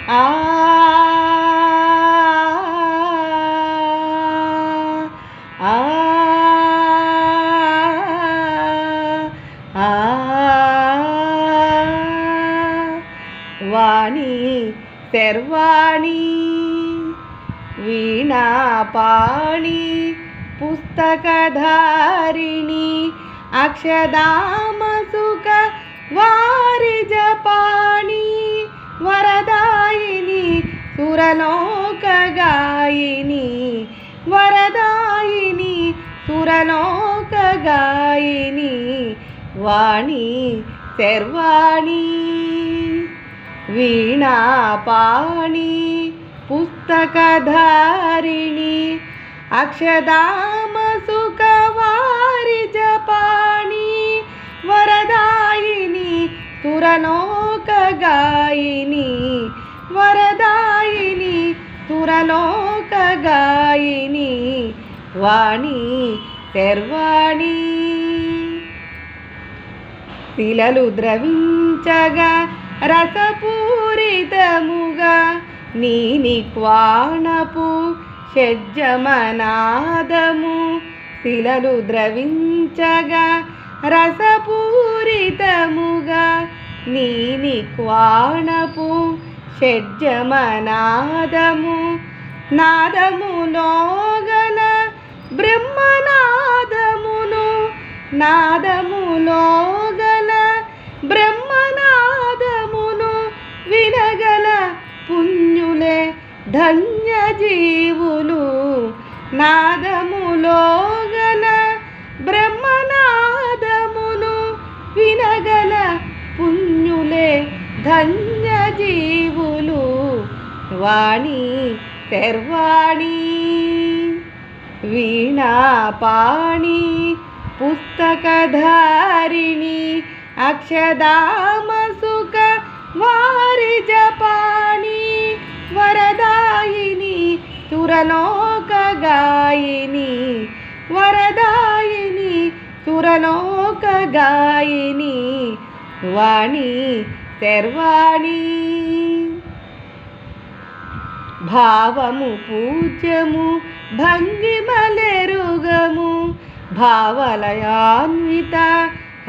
ఆ ఆ ఆ వాణి శర్వాణి వీణాపాణి పుస్తకధారిణి అక్షదామసుక వారిజపాణి వరదాయిని సురలోకగాయిని వరదాయిని సురలోకగాయిని వాణి శర్వాణి వీణాపాణి పుస్తకధారిణి అక్షదామసుకవారిజపాణి వరదాయిని సురలోకగాయిని వరదాయిని సురలోకగాయిని వాణి శర్వాణి శిలలు ద్రవించగా రసపూరితముగా నీనిక్వాణపు షడ్జమనాదము శిలలు ద్రవించగా రసపూరితముగా నీనిక్వాణపు షడ్జమనాదము నాదములోగల బ్రహ్మనాదమును నాదములోగల బ్రహ్మనాదమును వినగల పుణ్యులే ధన్య జీవులు నాదములోగల బ్రహ్మనాదమును వినగల పుణ్యులే ధన్య జీవులు వాణి శర్వాణి వీణాపాణి పుస్తకధారిణి అక్షదామసుక వారిజపాణి వరదాయిని సురలోకగాయిని వరదాయిని సురలోకగాయిని వాణి శర్వాణి భావము పూజ్యము భంగిమలెరుగము భావలయాన్విత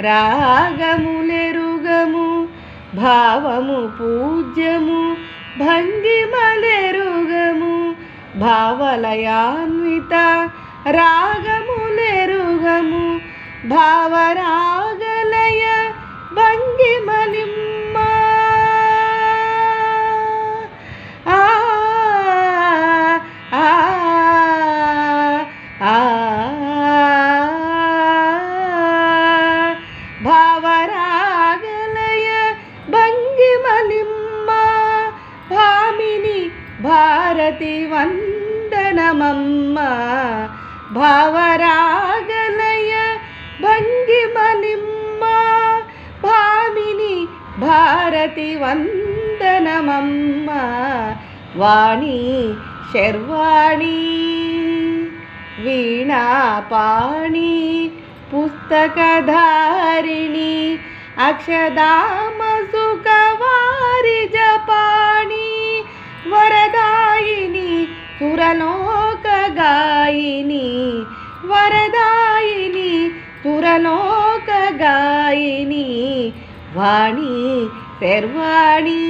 రాగములెరుగము భావము పూజ్యము భంగిమలెరుగము భావలయాన్విత రాగములెరుగము భావరాగలయ భంగిమలిమ్మ ఆ ఆ ఆ భావరాగలయ భంగిమలిమ్మ భామిని భారతి వందనమమ్మ భావరాగలయ భంగిమలిమ్మ భామిని భారతి వందనమమ్మ వాణి శర్వాణి వీణాపాణి పుస్తకధారిణి అక్షదామసుకవారిజపాణి వరదాయిని సురలోకగాయిని వరదాయిని సురలోకగాయిని వాణి శర్వాణి